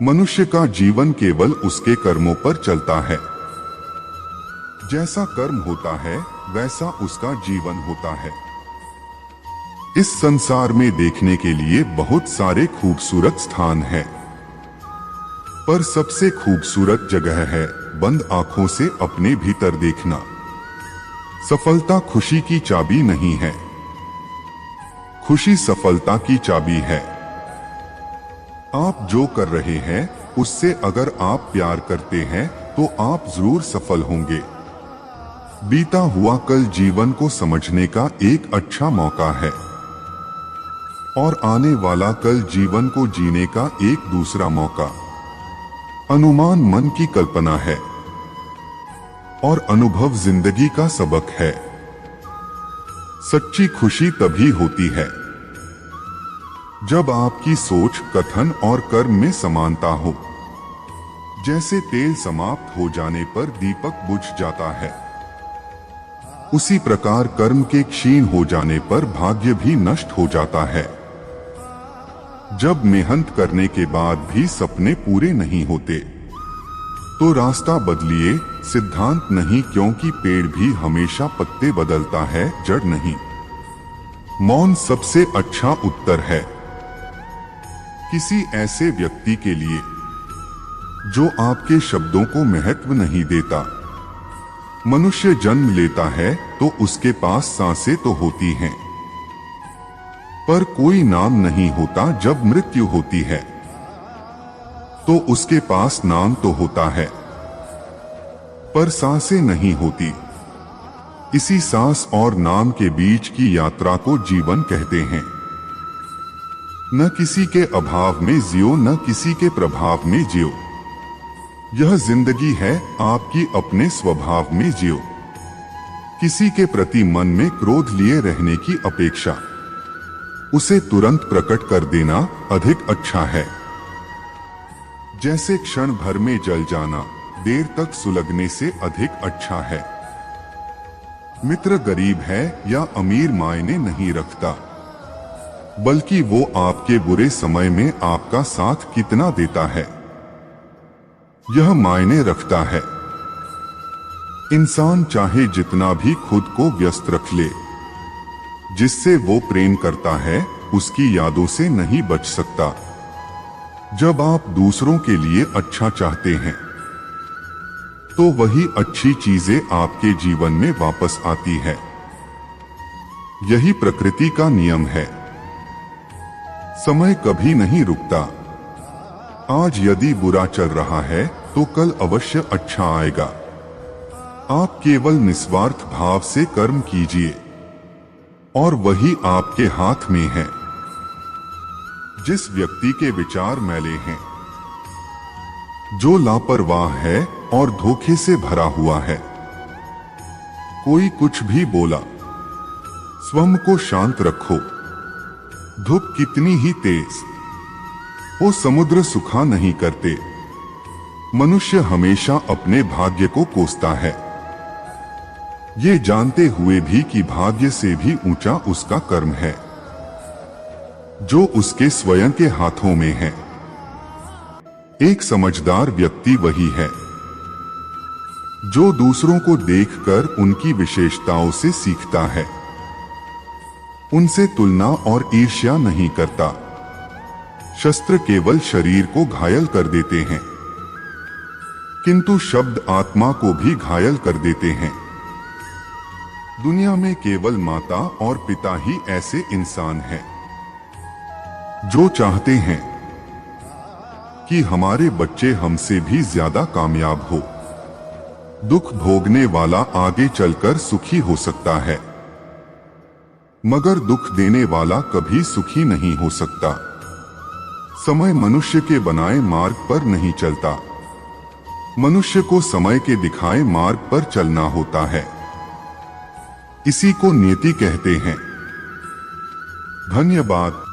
मनुष्य का जीवन केवल उसके कर्मों पर चलता है। जैसा कर्म होता है वैसा उसका जीवन होता है। इस संसार में देखने के लिए बहुत सारे खूबसूरत स्थान हैं, पर सबसे खूबसूरत जगह है बंद आंखों से अपने भीतर देखना। सफलता खुशी की चाबी नहीं है, खुशी सफलता की चाबी है। आप जो कर रहे हैं उससे अगर आप प्यार करते हैं तो आप जरूर सफल होंगे। बीता हुआ कल जीवन को समझने का एक अच्छा मौका है और आने वाला कल जीवन को जीने का एक दूसरा मौका। अनुमान मन की कल्पना है और अनुभव जिंदगी का सबक है। सच्ची खुशी तभी होती है जब आपकी सोच, कथन और कर्म में समानता हो। जैसे तेल समाप्त हो जाने पर दीपक बुझ जाता है, उसी प्रकार कर्म के क्षीण हो जाने पर भाग्य भी नष्ट हो जाता है। जब मेहनत करने के बाद भी सपने पूरे नहीं होते तो रास्ता बदलिए, सिद्धांत नहीं, क्योंकि पेड़ भी हमेशा पत्ते बदलता है, जड़ नहीं। मौन सबसे अच्छा उत्तर है किसी ऐसे व्यक्ति के लिए जो आपके शब्दों को महत्व नहीं देता। मनुष्य जन्म लेता है तो उसके पास सांसें तो होती हैं, पर कोई नाम नहीं होता। जब मृत्यु होती है तो उसके पास नाम तो होता है, पर सांसें नहीं होती। इसी सांस और नाम के बीच की यात्रा को जीवन कहते हैं। न किसी के अभाव में जियो, न किसी के प्रभाव में जियो। यह जिंदगी है आपकी, अपने स्वभाव में जियो। किसी के प्रति मन में क्रोध लिए रहने की अपेक्षा उसे तुरंत प्रकट कर देना अधिक अच्छा है। जैसे क्षण भर में जल जाना देर तक सुलगने से अधिक अच्छा है। मित्र गरीब है या अमीर मायने नहीं रखता, बल्कि वो आपके बुरे समय में आपका साथ कितना देता है यह मायने रखता है। इंसान चाहे जितना भी खुद को व्यस्त रख ले, जिससे वो प्रेम करता है उसकी यादों से नहीं बच सकता। जब आप दूसरों के लिए अच्छा चाहते हैं तो वही अच्छी चीजें आपके जीवन में वापस आती है। यही प्रकृति का नियम है। समय कभी नहीं रुकता। आज यदि बुरा चल रहा है तो कल अवश्य अच्छा आएगा। आप केवल निस्वार्थ भाव से कर्म कीजिए और वही आपके हाथ में है। जिस व्यक्ति के विचार मैले हैं, जो लापरवाह है और धोखे से भरा हुआ है, कोई कुछ भी बोला, स्वयं को शांत रखो। धूप कितनी ही तेज वो समुद्र सुखा नहीं करते। मनुष्य हमेशा अपने भाग्य को कोसता है, ये जानते हुए भी कि भाग्य से भी ऊंचा उसका कर्म है जो उसके स्वयं के हाथों में है। एक समझदार व्यक्ति वही है जो दूसरों को देखकर उनकी विशेषताओं से सीखता है, उनसे तुलना और ईर्ष्या नहीं करता। शस्त्र केवल शरीर को घायल कर देते हैं, किंतु शब्द आत्मा को भी घायल कर देते हैं। दुनिया में केवल माता और पिता ही ऐसे इंसान हैं जो चाहते हैं कि हमारे बच्चे हमसे भी ज्यादा कामयाब हो। दुख भोगने वाला आगे चलकर सुखी हो सकता है, मगर दुख देने वाला कभी सुखी नहीं हो सकता। समय मनुष्य के बनाए मार्ग पर नहीं चलता, मनुष्य को समय के दिखाए मार्ग पर चलना होता है। इसी को नियति कहते हैं। धन्यवाद।